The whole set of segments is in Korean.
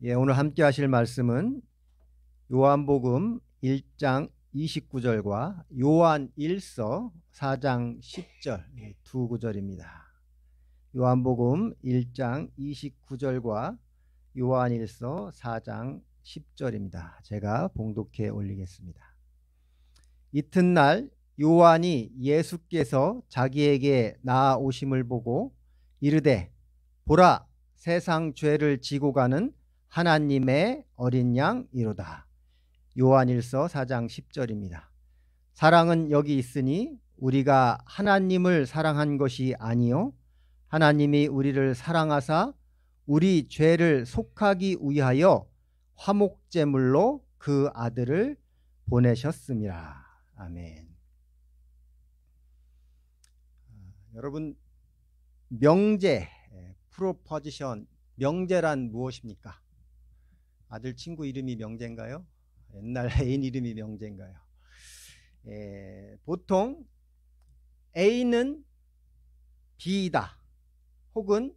오늘 함께 하실 말씀은 요한복음 1장 29절과 요한 1서 4장 10절 두 구절입니다. 요한복음 1장 29절과 요한 1서 4장 10절입니다. 제가 봉독해 올리겠습니다. 이튿날 요한이 예수께서 자기에게 나아오심을 보고 이르되 보라, 세상 죄를 지고 가는 하나님의 어린 양이로다. 요한 1서 4장 10절입니다. 사랑은 여기 있으니 우리가 하나님을 사랑한 것이 아니요 하나님이 우리를 사랑하사 우리 죄를 속하기 위하여 화목제물로 그 아들을 보내셨음이라. 아멘. 여러분, 명제, 프로포지션, 명제란 무엇입니까? 아들 친구 이름이 명제인가요? 옛날 애인 이름이 명제인가요? 보통 A는 B이다 혹은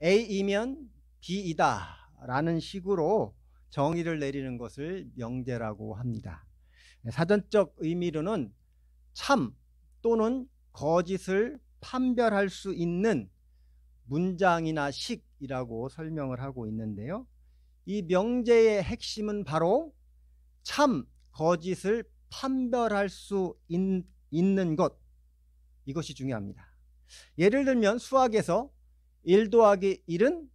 A이면 B이다 라는 식으로 정의를 내리는 것을 명제라고 합니다. 사전적 의미로는 참 또는 거짓을 판별할 수 있는 문장이나 식이라고 설명을 하고 있는데요. 이 명제의 핵심은 바로 참, 거짓을 판별할 수 있는 것, 이것이 중요합니다. 예를 들면 수학에서 1 더하기 1은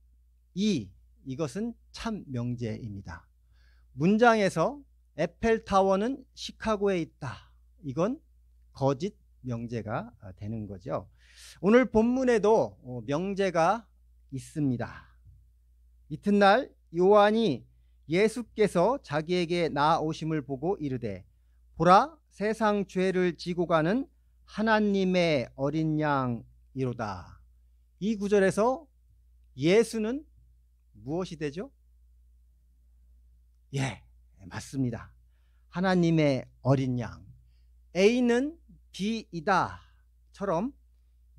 2, 이것은 참 명제입니다. 문장에서 에펠타워는 시카고에 있다, 이건 거짓 명제가 되는 거죠. 오늘 본문에도 명제가 있습니다. 이튿날 요한이 예수께서 자기에게 나아오심을 보고 이르되 보라, 세상 죄를 지고 가는 하나님의 어린 양이로다. 이 구절에서 예수는 무엇이 되죠? 맞습니다. 하나님의 어린 양. A는 B이다 처럼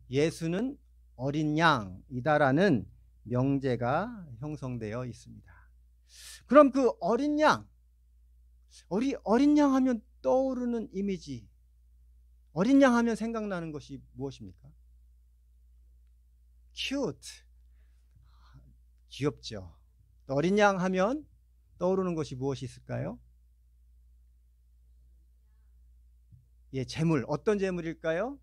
예수는 어린 양이다라는 명제가 형성되어 있습니다. 그럼 그 어린 양, 어린 양 하면 떠오르는 이미지, 어린 양 하면 생각나는 것이 무엇입니까? cute, 귀엽죠. 어린 양 하면 떠오르는 것이 무엇이 있을까요? 제물. 어떤 제물일까요?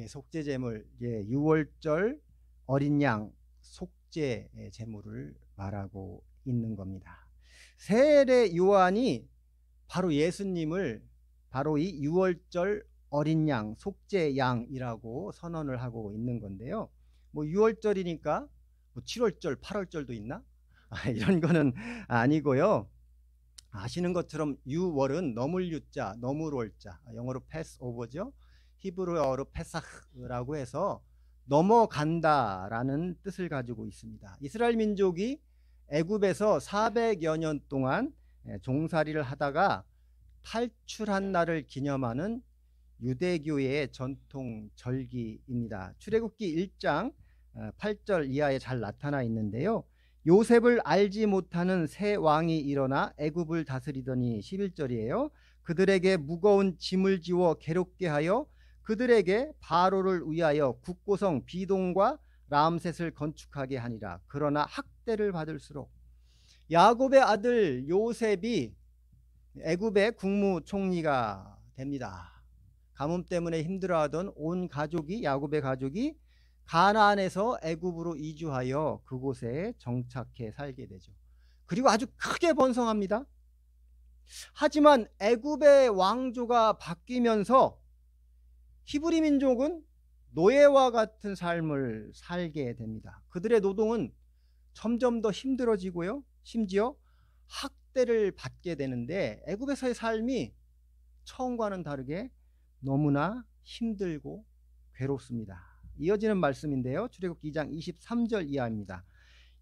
속죄 제물. 유월절 어린 양 속죄 제물을 말하고 있는 겁니다. 세례 요한이 바로 예수님을 바로 이 유월절 어린 양 속죄 양이라고 선언을 하고 있는 건데요. 유월절이니까 7월절 8월절도 있나? 이런 거는 아니고요. 아시는 것처럼 유월은 넘을 유자, 넘을 월자, 영어로 패스오버죠. 히브리어로 페사흐라고 해서 넘어간다라는 뜻을 가지고 있습니다. 이스라엘 민족이 애굽에서 400여 년 동안 종살이를 하다가 탈출한 날을 기념하는 유대교의 전통 절기입니다. 출애굽기 1장 8절 이하에 잘 나타나 있는데요. 요셉을 알지 못하는 새 왕이 일어나 애굽을 다스리더니 11절이에요. 그들에게 무거운 짐을 지워 괴롭게 하여 그들에게 바로를 위하여 국고성 비동과 람셋을 건축하게 하니라. 그러나 학대를 받을수록 야곱의 아들 요셉이 애굽의 국무총리가 됩니다. 가뭄 때문에 힘들어하던 온 가족이, 야곱의 가족이 가나안에서 애굽으로 이주하여 그곳에 정착해 살게 되죠. 그리고 아주 크게 번성합니다. 하지만 애굽의 왕조가 바뀌면서 히브리 민족은 노예와 같은 삶을 살게 됩니다. 그들의 노동은 점점 더 힘들어지고요. 심지어 학대를 받게 되는데 애굽에서의 삶이 처음과는 다르게 너무나 힘들고 괴롭습니다. 이어지는 말씀인데요. 출애굽기 2장 23절 이하입니다.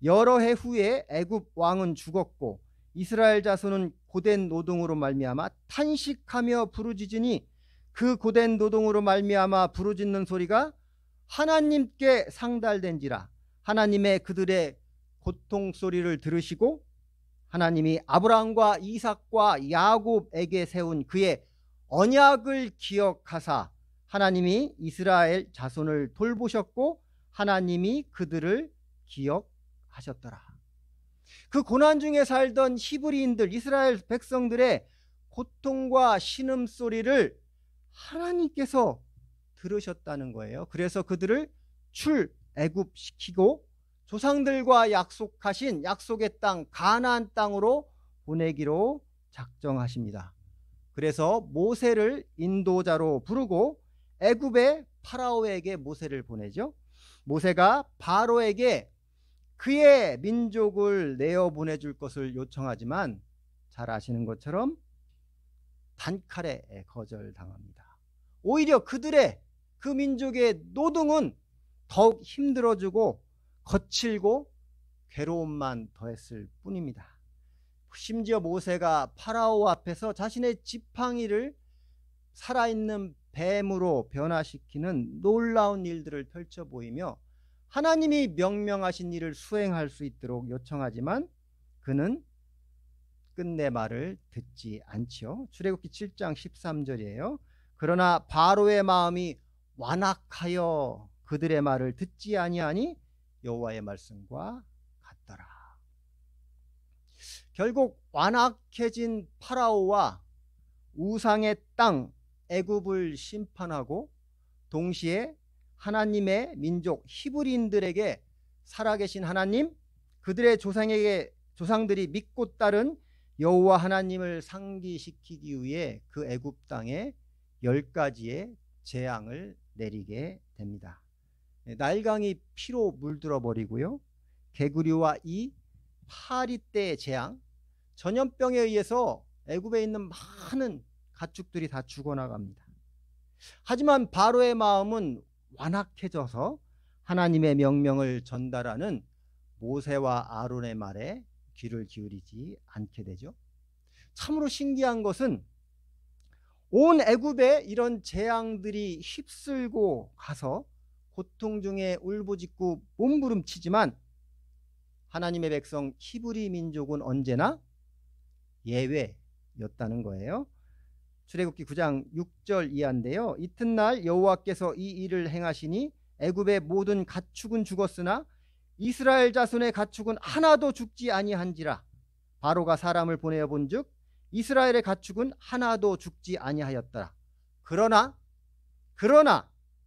여러 해 후에 애굽 왕은 죽었고 이스라엘 자손은 고된 노동으로 말미암아 탄식하며 부르짖으니 그 고된 노동으로 말미암아 부르짖는 소리가 하나님께 상달된지라. 하나님의 그들의 고통 소리를 들으시고 하나님이 아브라함과 이삭과 야곱에게 세운 그의 언약을 기억하사 하나님이 이스라엘 자손을 돌보셨고 하나님이 그들을 기억하셨더라. 그 고난 중에 살던 히브리인들, 이스라엘 백성들의 고통과 신음소리를 하나님께서 들으셨다는 거예요. 그래서 그들을 출애굽시키고 조상들과 약속하신 약속의 땅 가나안 땅으로 보내기로 작정하십니다. 그래서 모세를 인도자로 부르고 애굽의 파라오에게 모세를 보내죠. 모세가 바로에게 그의 민족을 내어 보내줄 것을 요청하지만 잘 아시는 것처럼 단칼에 거절당합니다. 오히려 그들의 그 민족의 노동은 더욱 힘들어지고 거칠고 괴로움만 더했을 뿐입니다. 심지어 모세가 파라오 앞에서 자신의 지팡이를 살아있는 뱀으로 변화시키는 놀라운 일들을 펼쳐 보이며 하나님이 명령하신 일을 수행할 수 있도록 요청하지만 그는 끝내 말을 듣지 않지요. 출애굽기 7장 13절이에요. 그러나 바로의 마음이 완악하여 그들의 말을 듣지 아니하니 여호와의 말씀과 같더라. 결국 완악해진 파라오와 우상의 땅 애굽을 심판하고 동시에 하나님의 민족 히브리인들에게 살아계신 하나님, 그들의 조상들이 믿고 따른 여호와 하나님을 상기시키기 위해 그 애굽 땅에 10가지의 재앙을 내리게 됩니다. 나일강이 피로 물들어 버리고요. 개구리와 이 파리떼의 재앙, 전염병에 의해서 애굽에 있는 많은 가축들이 다 죽어나갑니다. 하지만 바로의 마음은 완악해져서 하나님의 명령을 전달하는 모세와 아론의 말에 귀를 기울이지 않게 되죠. 참으로 신기한 것은 온 애굽에 이런 재앙들이 휩쓸고 가서 고통 중에 울부짖고 몸부림치지만 하나님의 백성 히브리 민족은 언제나 예외였다는 거예요. 출애굽기 9장 6절 이하인데요. 이튿날 여호와께서 이 일을 행하시니 애굽의 모든 가축은 죽었으나 이스라엘 자손의 가축은 하나도 죽지 아니한지라. 바로가 사람을 보내어 본즉 이스라엘의 가축은 하나도 죽지 아니하였더라. 그러나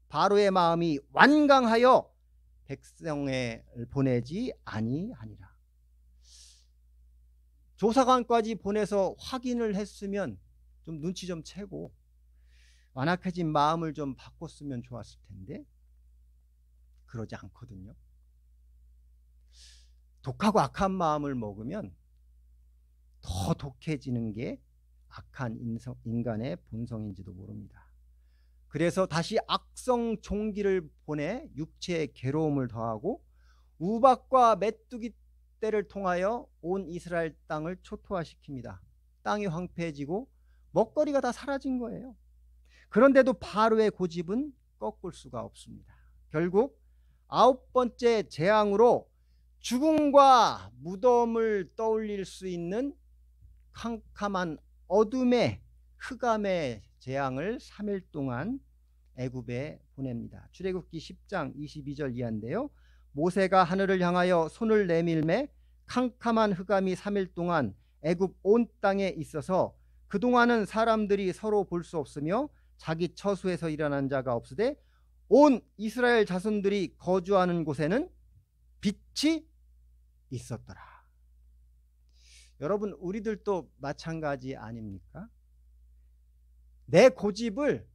바로의 마음이 완강하여 백성을 보내지 아니하니라. 조사관까지 보내서 확인을 했으면 좀 눈치 좀 채고 완악해진 마음을 좀 바꿨으면 좋았을 텐데 그러지 않거든요. 독하고 악한 마음을 먹으면 더 독해지는 게 악한 인간의 본성인지도 모릅니다. 그래서 다시 악성 종기를 보내 육체의 괴로움을 더하고 우박과 메뚜기 떼를 통하여 온 이스라엘 땅을 초토화시킵니다. 땅이 황폐해지고 먹거리가 다 사라진 거예요. 그런데도 바로의 고집은 꺾을 수가 없습니다. 결국 9번째 재앙으로 죽음과 무덤을 떠올릴 수 있는 캄캄한 어둠의 흑암의 재앙을 3일 동안 애굽에 보냅니다. 출애굽기 10장 22절 이하인데요. 모세가 하늘을 향하여 손을 내밀매 캄캄한 흑암이 3일 동안 애굽 온 땅에 있어서 그동안은 사람들이 서로 볼 수 없으며 자기 처소에서 일어난 자가 없으되 온 이스라엘 자손들이 거주하는 곳에는 빛이 있었더라. 여러분, 우리들도 마찬가지 아닙니까? 내 고집을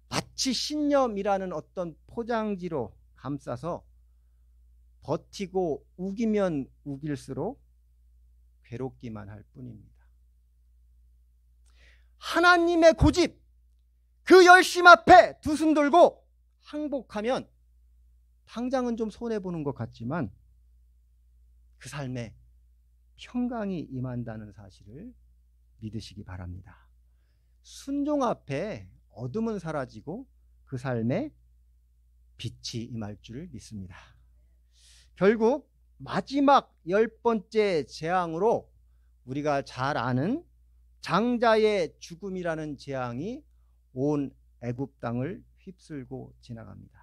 마치 신념이라는 어떤 포장지로 감싸서 버티고 우기면 우길수록 괴롭기만 할 뿐입니다. 하나님의 고집, 그 열심 앞에 두 손 들고 항복하면 당장은 좀 손해보는 것 같지만 그 삶에 평강이 임한다는 사실을 믿으시기 바랍니다. 순종 앞에 어둠은 사라지고 그 삶에 빛이 임할 줄 믿습니다. 결국 마지막 10번째 재앙으로 우리가 잘 아는 장자의 죽음이라는 재앙이 온 애굽 땅을 휩쓸고 지나갑니다.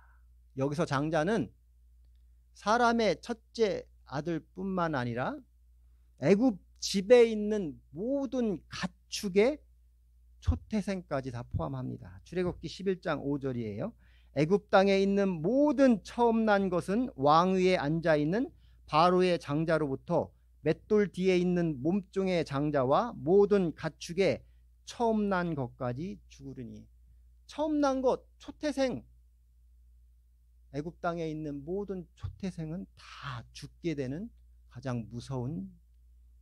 여기서 장자는 사람의 첫째 아들뿐만 아니라 애굽 집에 있는 모든 가축의 초태생까지 다 포함합니다. 출애굽기 11장 5절이에요. 애굽 땅에 있는 모든 처음 난 것은 왕위에 앉아 있는 바로의 장자로부터 맷돌 뒤에 있는 몸종의 장자와 모든 가축의 처음 난 것까지 죽으리니, 처음 난 것, 초태생, 애굽 땅에 있는 모든 초태생은 다 죽게 되는 가장 무서운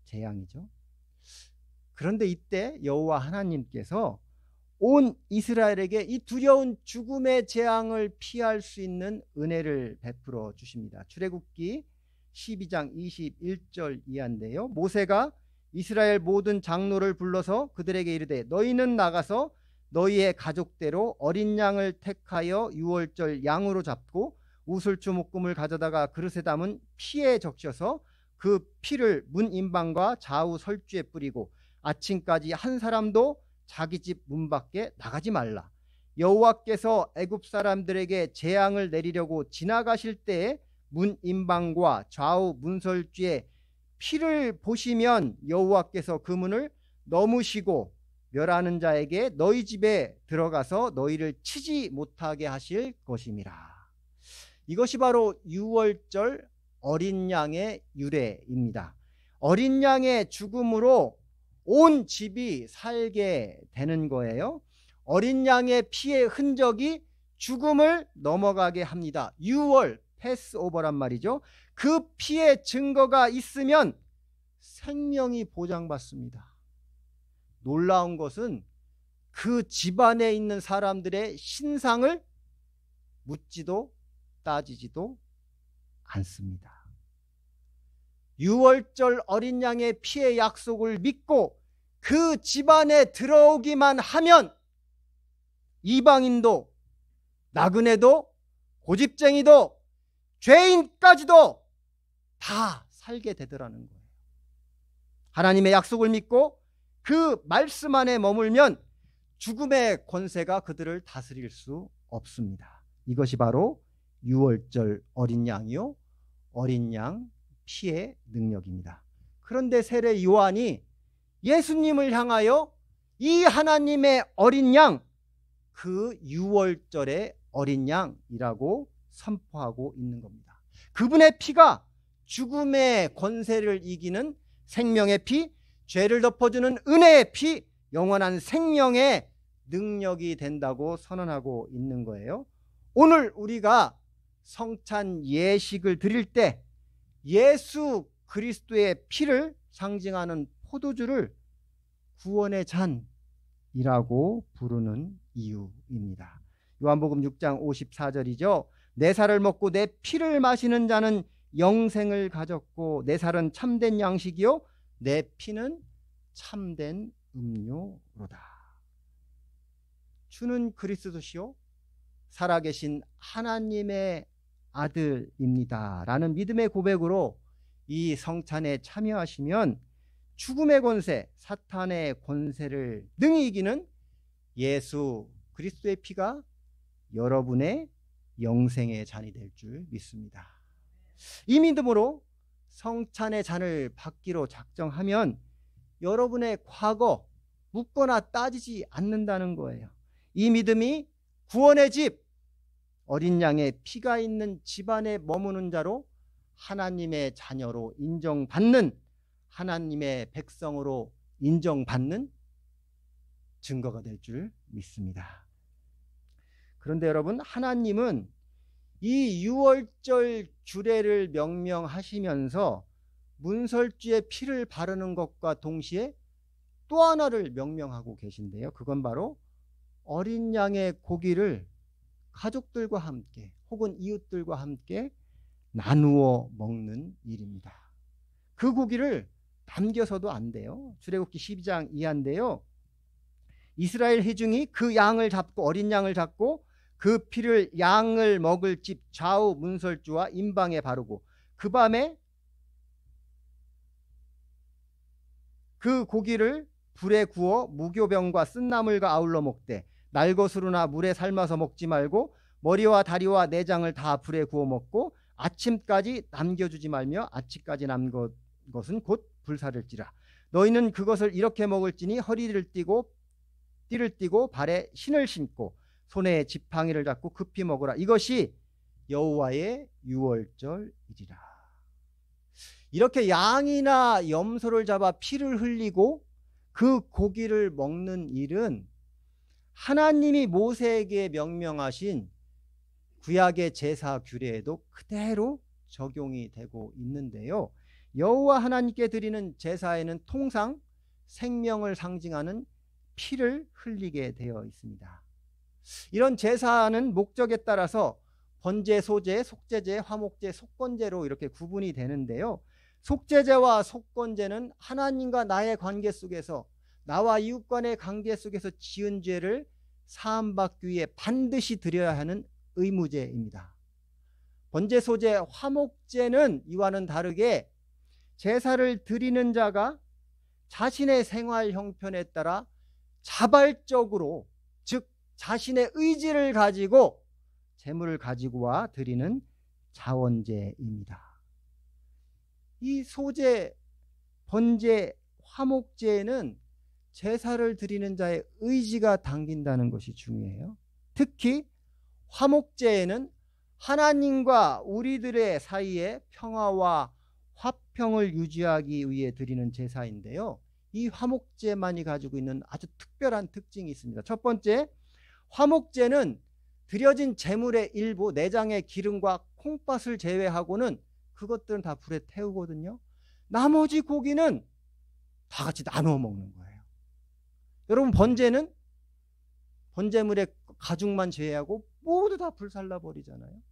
재앙이죠. 그런데 이때 여호와 하나님께서 온 이스라엘에게 이 두려운 죽음의 재앙을 피할 수 있는 은혜를 베풀어 주십니다. 출애굽기 12장 21절 이하인데요. 모세가 이스라엘 모든 장로를 불러서 그들에게 이르되 너희는 나가서 너희의 가족대로 어린 양을 택하여 유월절 양으로 잡고 우슬주 묶음을 가져다가 그릇에 담은 피에 적셔서 그 피를 문 임방과 좌우 설주에 뿌리고 아침까지 한 사람도 자기 집 문 밖에 나가지 말라. 여호와께서 애굽 사람들에게 재앙을 내리려고 지나가실 때에 문 임방과 좌우 문설주에 피를 보시면 여호와께서 그 문을 넘으시고 멸하는 자에게 너희 집에 들어가서 너희를 치지 못하게 하실 것임이라. 이것이 바로 유월절 어린 양의 유래입니다. 어린 양의 죽음으로 온 집이 살게 되는 거예요. 어린 양의 피의 흔적이 죽음을 넘어가게 합니다. 유월, 패스오버란 말이죠. 그 피의 증거가 있으면 생명이 보장받습니다. 놀라운 것은 그 집안에 있는 사람들의 신상을 묻지도 따지지도 않습니다. 유월절 어린 양의 피의 약속을 믿고 그 집안에 들어오기만 하면 이방인도 나그네도 고집쟁이도 죄인까지도 다 살게 되더라는 거예요. 하나님의 약속을 믿고 그 말씀 안에 머물면 죽음의 권세가 그들을 다스릴 수 없습니다. 이것이 바로 유월절 어린 양이요 어린 양 피의 능력입니다. 그런데 세례 요한이 예수님을 향하여 이 하나님의 어린 양, 그 유월절의 어린 양이라고 선포하고 있는 겁니다. 그분의 피가 죽음의 권세를 이기는 생명의 피, 죄를 덮어주는 은혜의 피, 영원한 생명의 능력이 된다고 선언하고 있는 거예요. 오늘 우리가 성찬 예식을 드릴 때 예수 그리스도의 피를 상징하는 포도주를 구원의 잔이라고 부르는 이유입니다. 요한복음 6장 54절이죠. 내 살을 먹고 내 피를 마시는 자는 영생을 가졌고 내 살은 참된 양식이요 내 피는 참된 음료로다. 주는 그리스도시요 살아계신 하나님의 아들입니다 라는 믿음의 고백으로 이 성찬에 참여하시면 죽음의 권세, 사탄의 권세를 능히 이기는 예수 그리스도의 피가 여러분의 영생의 잔이 될 줄 믿습니다. 이 믿음으로 성찬의 잔을 받기로 작정하면 여러분의 과거 묻거나 따지지 않는다는 거예요. 이 믿음이 구원의 집, 어린 양의 피가 있는 집안에 머무는 자로 하나님의 자녀로 인정받는, 하나님의 백성으로 인정받는 증거가 될 줄 믿습니다. 그런데 여러분, 하나님은 이 유월절 규례를 명명하시면서 문설주에 피를 바르는 것과 동시에 또 하나를 명명하고 계신데요. 그건 바로 어린 양의 고기를 가족들과 함께 혹은 이웃들과 함께 나누어 먹는 일입니다. 그 고기를 남겨서도 안 돼요. 출애굽기 12장 이하인데요. 이스라엘 회중이 그 양을 잡고 어린 양을 잡고 그 피를 양을 먹을 집 좌우 문설주와 임방에 바르고 그 밤에 그 고기를 불에 구워 무교병과 쓴나물과 아울러 먹되 날것으로나 물에 삶아서 먹지 말고 머리와 다리와 내장을 다 불에 구워 먹고 아침까지 남겨주지 말며 아침까지 남은 것은 곧 불사를지라. 너희는 그것을 이렇게 먹을지니 허리를 띠고 띠를 띠고 발에 신을 신고 손에 지팡이를 잡고 급히 먹으라. 이것이 여호와의 유월절이리라. 이렇게 양이나 염소를 잡아 피를 흘리고 그 고기를 먹는 일은 하나님이 모세에게 명명하신 구약의 제사 규례에도 그대로 적용이 되고 있는데요. 여호와 하나님께 드리는 제사에는 통상 생명을 상징하는 피를 흘리게 되어 있습니다. 이런 제사는 목적에 따라서 번제, 소제, 속제제, 화목제, 속건제로 이렇게 구분이 되는데요. 속제제와 속건제는 하나님과 나의 관계 속에서, 나와 이웃 간의 관계 속에서 지은 죄를 사함받기 위해 반드시 드려야 하는 의무제입니다. 번제, 소제, 화목제는 이와는 다르게 제사를 드리는 자가 자신의 생활 형편에 따라 자발적으로, 즉 자신의 의지를 가지고 제물을 가지고 와 드리는 자원제입니다. 이 소제, 번제, 화목제에는 제사를 드리는 자의 의지가 담긴다는 것이 중요해요. 특히 화목제에는 하나님과 우리들의 사이에 평화와 화평을 유지하기 위해 드리는 제사인데요. 이 화목제만이 가지고 있는 아주 특별한 특징이 있습니다. 첫 번째, 화목제는 드려진 제물의 일부, 내장의 기름과 콩팥을 제외하고는 그것들은 다 불에 태우거든요. 나머지 고기는 다 같이 나누어 먹는 거예요. 여러분, 번제는 번제물의 가죽만 제외하고 모두 다 불살라 버리잖아요.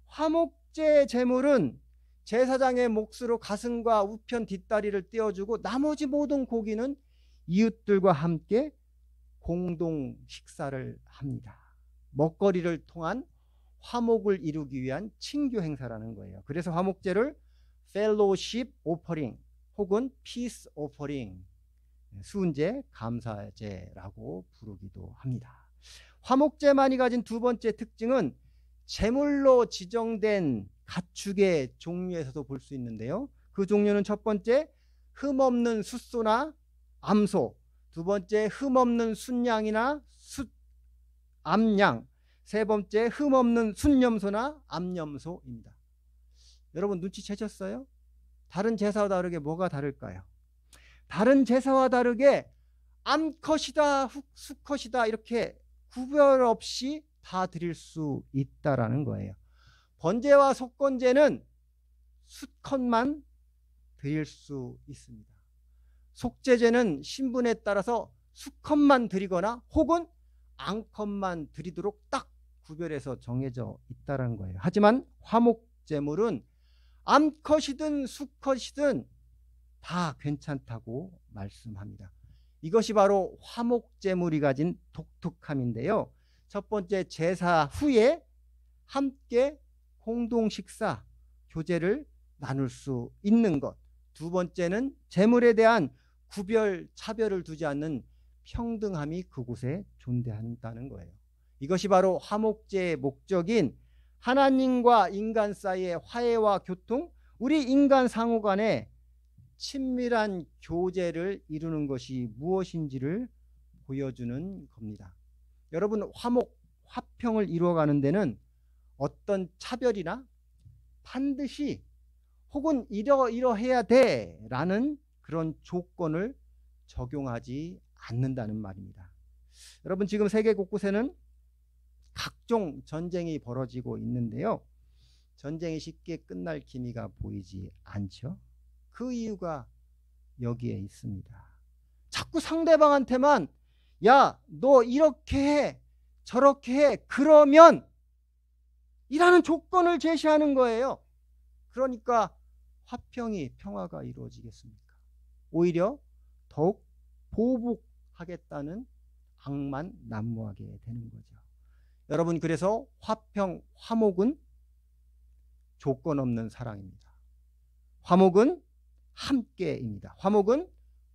화목제 제물은 제사장의 몫으로 가슴과 우편 뒷다리를 떼어주고 나머지 모든 고기는 이웃들과 함께 공동 식사를 합니다. 먹거리를 통한 화목을 이루기 위한 친교 행사라는 거예요. 그래서 화목제를 fellowship offering 혹은 peace offering, 수은제, 감사제라고 부르기도 합니다. 화목제만이 가진 두 번째 특징은 제물로 지정된 가축의 종류에서도 볼 수 있는데요. 그 종류는 첫 번째, 흠없는 숫소나 암소, 두 번째, 흠없는 순양이나 암양, 세 번째, 흠없는 순염소나 암염소입니다. 여러분 눈치채셨어요? 다른 제사와 다르게 뭐가 다를까요? 다른 제사와 다르게 암컷이다, 수컷이다 이렇게 구별 없이 다 드릴 수 있다라는 거예요. 번제와 속건제는 수컷만 드릴 수 있습니다. 속제제는 신분에 따라서 수컷만 드리거나 혹은 암컷만 드리도록 딱 구별해서 정해져 있다는 거예요. 하지만 화목제물은 암컷이든 수컷이든 다 괜찮다고 말씀합니다. 이것이 바로 화목제물이 가진 독특함인데요. 첫 번째, 제사 후에 함께 공동 식사, 교제를 나눌 수 있는 것. 두 번째는 제물에 대한 구별, 차별을 두지 않는 평등함이 그곳에 존재한다는 거예요. 이것이 바로 화목제의 목적인 하나님과 인간 사이의 화해와 교통, 우리 인간 상호 간의 친밀한 교제를 이루는 것이 무엇인지를 보여주는 겁니다. 여러분, 화평을 이루어가는 데는 어떤 차별이나 반드시 혹은 이러해야 돼 라는 그런 조건을 적용하지 않는다는 말입니다. 여러분, 지금 세계 곳곳에는 각종 전쟁이 벌어지고 있는데요. 전쟁이 쉽게 끝날 기미가 보이지 않죠. 그 이유가 여기에 있습니다. 자꾸 상대방한테만 야, 너 이렇게 해, 저렇게 해, 그러면 이라는 조건을 제시하는 거예요. 그러니까 화평이, 평화가 이루어지겠습니까? 오히려 더욱 보복하겠다는 악만 난무하게 되는 거죠. 여러분, 그래서 화평, 화목은 조건 없는 사랑입니다. 화목은 함께입니다. 화목은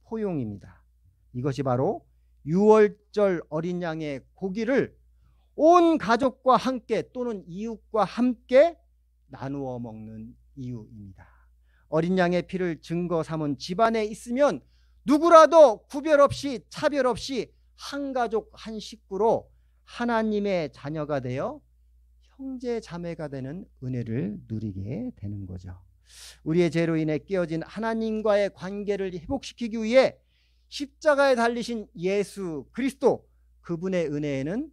포용입니다. 이것이 바로 유월절 어린 양의 고기를 온 가족과 함께 또는 이웃과 함께 나누어 먹는 이유입니다. 어린 양의 피를 증거 삼은 집안에 있으면 누구라도 구별 없이 차별 없이 한 가족 한 식구로 하나님의 자녀가 되어 형제 자매가 되는 은혜를 누리게 되는 거죠. 우리의 죄로 인해 깨어진 하나님과의 관계를 회복시키기 위해 십자가에 달리신 예수 그리스도, 그분의 은혜에는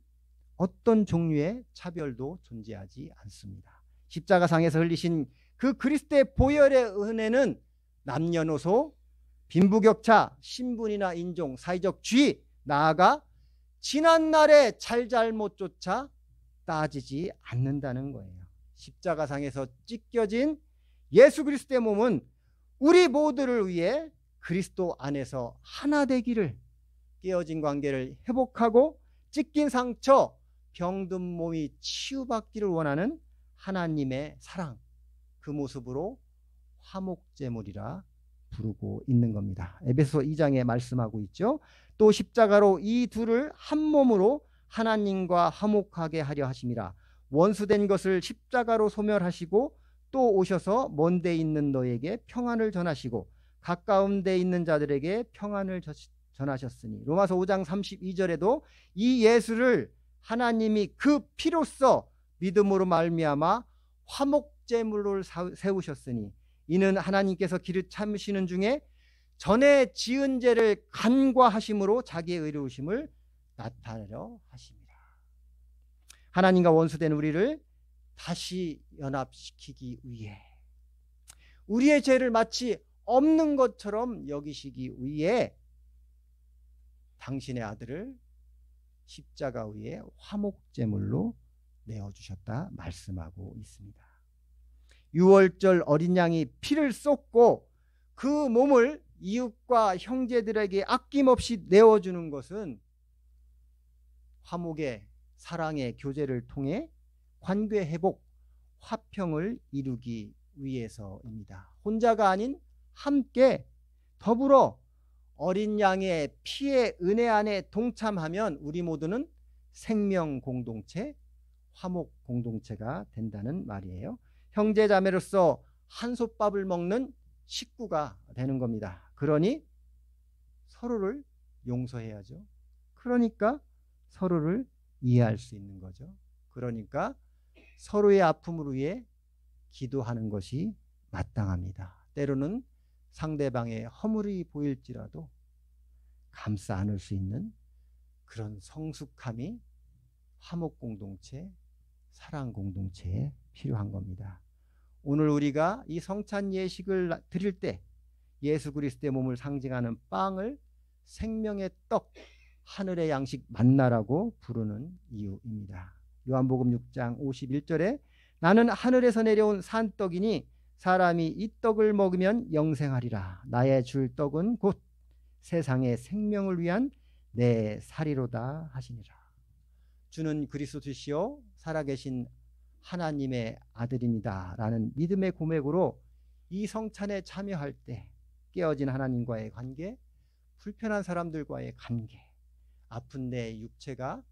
어떤 종류의 차별도 존재하지 않습니다. 십자가상에서 흘리신 그 그리스도의 보혈의 은혜는 남녀노소, 빈부격차, 신분이나 인종, 사회적 지위, 나아가 지난날의 잘잘못조차 따지지 않는다는 거예요. 십자가상에서 찢겨진 예수 그리스도의 몸은 우리 모두를 위해 그리스도 안에서 하나 되기를, 깨어진 관계를 회복하고 찢긴 상처, 병든 몸이 치유받기를 원하는 하나님의 사랑, 그 모습으로 화목제물이라 부르고 있는 겁니다. 에베소 2장에 말씀하고 있죠. 또 십자가로 이 둘을 한 몸으로 하나님과 화목하게 하려 하심이라. 원수된 것을 십자가로 소멸하시고 또 오셔서 먼 데 있는 너에게 평안을 전하시고 가까운 데 있는 자들에게 평안을 전하셨으니. 로마서 5장 32절에도 이 예수를 하나님이 그 피로써 믿음으로 말미암아 화목제물로 세우셨으니 이는 하나님께서 길을 참으시는 중에 전에 지은 죄를 간과하심으로 자기의 의로우심을 나타내려 하십니다. 하나님과 원수된 우리를 다시 연합시키기 위해, 우리의 죄를 마치 없는 것처럼 여기시기 위해 당신의 아들을 십자가 위에 화목제물로 내어주셨다 말씀하고 있습니다. 유월절 어린 양이 피를 쏟고 그 몸을 이웃과 형제들에게 아낌없이 내어주는 것은 화목의, 사랑의 교제를 통해 관계 회복, 화평을 이루기 위해서입니다. 혼자가 아닌 함께 더불어 어린 양의 피의 은혜 안에 동참하면 우리 모두는 생명 공동체, 화목 공동체가 된다는 말이에요. 형제 자매로서 한솥밥을 먹는 식구가 되는 겁니다. 그러니 서로를 용서해야죠. 그러니까 서로를 이해할 수 있는 거죠. 그러니까 서로의 아픔을 위해 기도하는 것이 마땅합니다. 때로는 상대방의 허물이 보일지라도 감싸 안을 수 있는 그런 성숙함이 화목 공동체, 사랑 공동체에 필요한 겁니다. 오늘 우리가 이 성찬 예식을 드릴 때 예수 그리스도의 몸을 상징하는 빵을 생명의 떡, 하늘의 양식 만나라고 부르는 이유입니다. 요한복음 6장 51절에 나는 하늘에서 내려온 산떡이니 사람이 이 떡을 먹으면 영생하리라. 나의 줄 떡은 곧 세상의 생명을 위한 내 살이로다 하시니라. 주는 그리스도시요 살아계신 하나님의 아들입니다 라는 믿음의 고백으로 이 성찬에 참여할 때 깨어진 하나님과의 관계, 불편한 사람들과의 관계, 아픈 내 육체가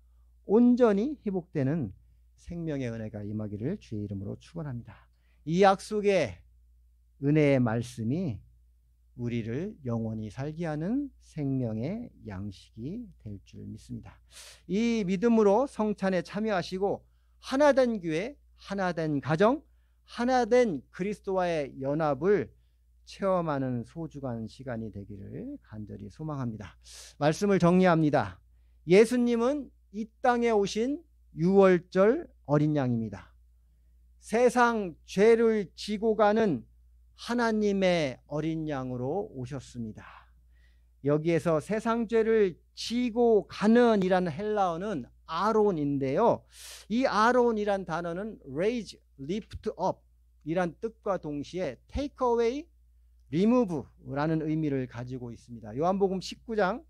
온전히 회복되는 생명의 은혜가 임하기를 주의 이름으로 축원합니다. 이 약속의 은혜의 말씀이 우리를 영원히 살게 하는 생명의 양식이 될 줄 믿습니다. 이 믿음으로 성찬에 참여하시고 하나된 교회, 하나된 가정, 하나된 그리스도와의 연합을 체험하는 소중한 시간이 되기를 간절히 소망합니다. 말씀을 정리합니다. 예수님은 이 땅에 오신 유월절 어린 양입니다. 세상 죄를 지고 가는 하나님의 어린 양으로 오셨습니다. 여기에서 세상 죄를 지고 가는 이라는 헬라어는 아론인데요. 이 아론이란 단어는 raise, lift up 이란 뜻과 동시에 take away, remove 라는 의미를 가지고 있습니다. 요한복음 19장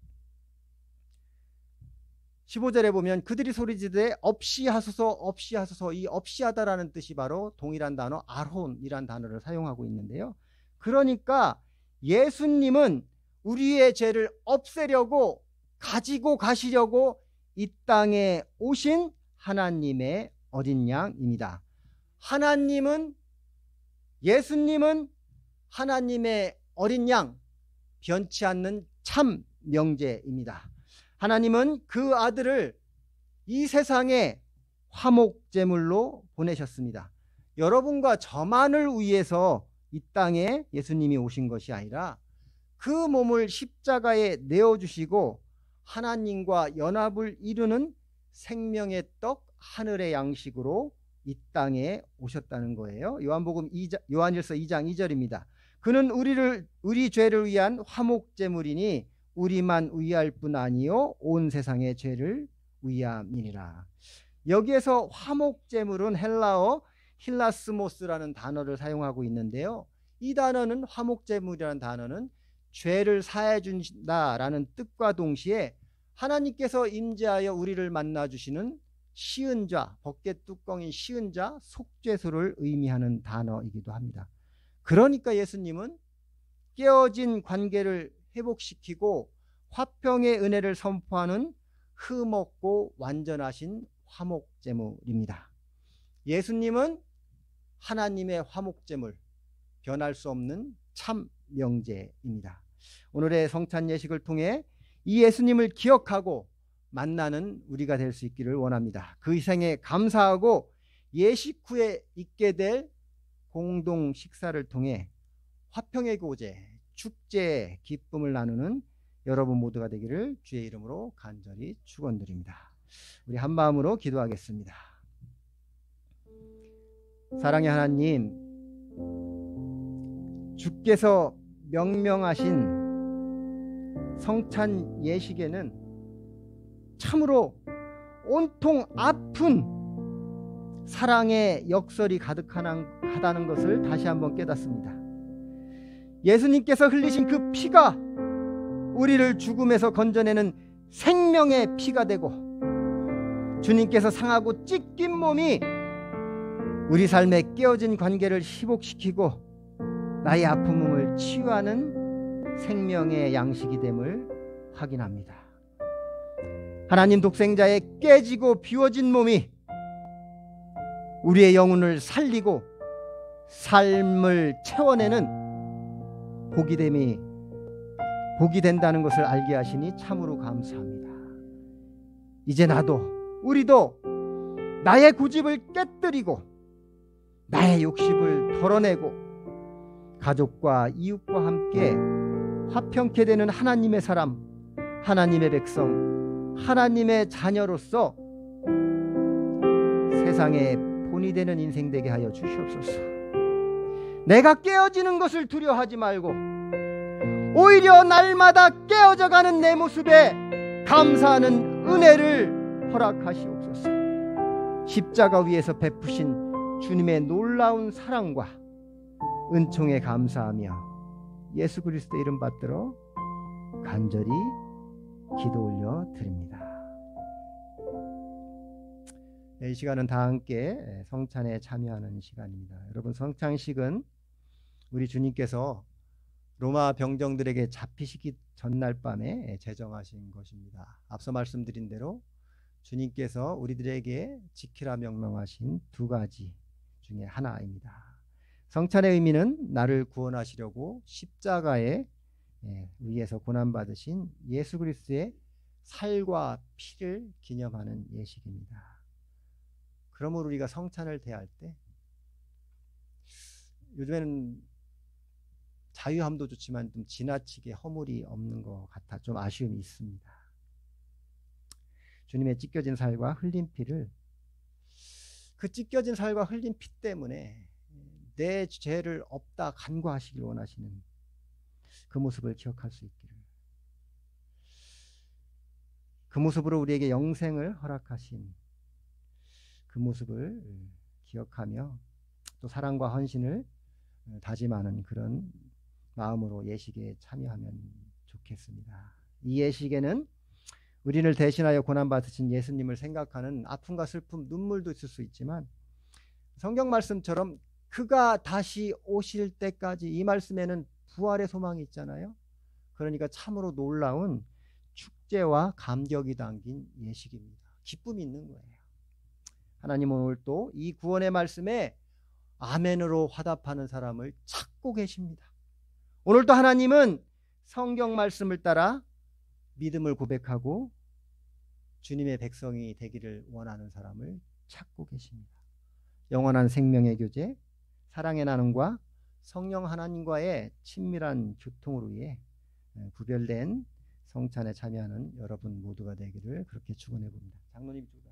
15절에 보면 그들이 소리지르되 없이 하소서 없이 하소서, 이 없이 하다라는 뜻이 바로 동일한 단어 아론이란 단어를 사용하고 있는데요. 그러니까 예수님은 우리의 죄를 없애려고 가지고 가시려고 이 땅에 오신 하나님의 어린 양입니다. 예수님은 하나님의 어린 양, 변치 않는 참 명제입니다. 하나님은 그 아들을 이 세상에 화목제물로 보내셨습니다. 여러분과 저만을 위해서 이 땅에 예수님이 오신 것이 아니라 그 몸을 십자가에 내어주시고 하나님과 연합을 이루는 생명의 떡 하늘의 양식으로 이 땅에 오셨다는 거예요. 요한일서 2장 2절입니다. 그는 우리 죄를 위한 화목제물이니 우리만 위할 뿐 아니요 온 세상의 죄를 위함이니라. 여기에서 화목제물은 헬라어 힐라스모스라는 단어를 사용하고 있는데요. 이 단어는, 화목제물이라는 단어는 죄를 사해 준다라는 뜻과 동시에 하나님께서 임재하여 우리를 만나주시는 시은자, 법궤 뚜껑인 시은자, 속죄소를 의미하는 단어이기도 합니다. 그러니까 예수님은 깨어진 관계를 회복시키고 화평의 은혜를 선포하는 흠없고 완전하신 화목제물입니다. 예수님은 하나님의 화목제물, 변할 수 없는 참 명제입니다. 오늘의 성찬 예식을 통해 이 예수님을 기억하고 만나는 우리가 될 수 있기를 원합니다. 그 희생에 감사하고 예식 후에 있게 될 공동 식사를 통해 화평의 교제, 축제의 기쁨을 나누는 여러분 모두가 되기를 주의 이름으로 간절히 축원드립니다. 우리 한 마음으로 기도하겠습니다. 사랑의 하나님, 주께서 명명하신 성찬 예식에는 참으로 온통 아픈 사랑의 역설이 가득하다는 것을 다시 한번 깨닫습니다. 예수님께서 흘리신 그 피가 우리를 죽음에서 건져내는 생명의 피가 되고, 주님께서 상하고 찢긴 몸이 우리 삶의 깨어진 관계를 회복시키고 나의 아픈 몸을 치유하는 생명의 양식이 됨을 확인합니다. 하나님 독생자의 깨지고 비워진 몸이 우리의 영혼을 살리고 삶을 채워내는 복이 된다는 것을 알게 하시니 참으로 감사합니다. 이제 우리도 나의 고집을 깨뜨리고 나의 욕심을 덜어내고 가족과 이웃과 함께 화평케 되는 하나님의 사람, 하나님의 백성, 하나님의 자녀로서 세상에 본이 되는 인생 되게 하여 주시옵소서. 내가 깨어지는 것을 두려워하지 말고 오히려 날마다 깨어져가는 내 모습에 감사하는 은혜를 허락하시옵소서. 십자가 위에서 베푸신 주님의 놀라운 사랑과 은총에 감사하며 예수 그리스도의 이름 받들어 간절히 기도 올려 드립니다. 이 시간은 다 함께 성찬에 참여하는 시간입니다. 여러분, 성찬식은 우리 주님께서 로마 병정들에게 잡히시기 전날 밤에 제정하신 것입니다. 앞서 말씀드린 대로 주님께서 우리들에게 지키라 명령하신 두 가지 중에 하나입니다. 성찬의 의미는 나를 구원하시려고 십자가에 위에서 고난받으신 예수 그리스도의 살과 피를 기념하는 예식입니다. 그러므로 우리가 성찬을 대할 때, 요즘에는 자유함도 좋지만 좀 지나치게 허물이 없는 것 같아 좀 아쉬움이 있습니다. 주님의 찢겨진 살과 흘린 피를, 그 찢겨진 살과 흘린 피 때문에 내 죄를 없다 간구하시길 원하시는 그 모습을 기억할 수 있기를, 그 모습으로 우리에게 영생을 허락하신 그 모습을 기억하며 또 사랑과 헌신을 다짐하는 그런 마음으로 예식에 참여하면 좋겠습니다. 이 예식에는 우리를 대신하여 고난받으신 예수님을 생각하는 아픔과 슬픔, 눈물도 있을 수 있지만 성경 말씀처럼 그가 다시 오실 때까지 이 말씀에는 부활의 소망이 있잖아요. 그러니까 참으로 놀라운 축제와 감격이 담긴 예식입니다. 기쁨이 있는 거예요. 하나님은 오늘 또 이 구원의 말씀에 아멘으로 화답하는 사람을 찾고 계십니다. 오늘도 하나님은 성경 말씀을 따라 믿음을 고백하고 주님의 백성이 되기를 원하는 사람을 찾고 계십니다. 영원한 생명의 교제, 사랑의 나눔과 성령 하나님과의 친밀한 교통으로 위해 구별된 성찬에 참여하는 여러분 모두가 되기를 그렇게 축원해 봅니다. 장로님 주가.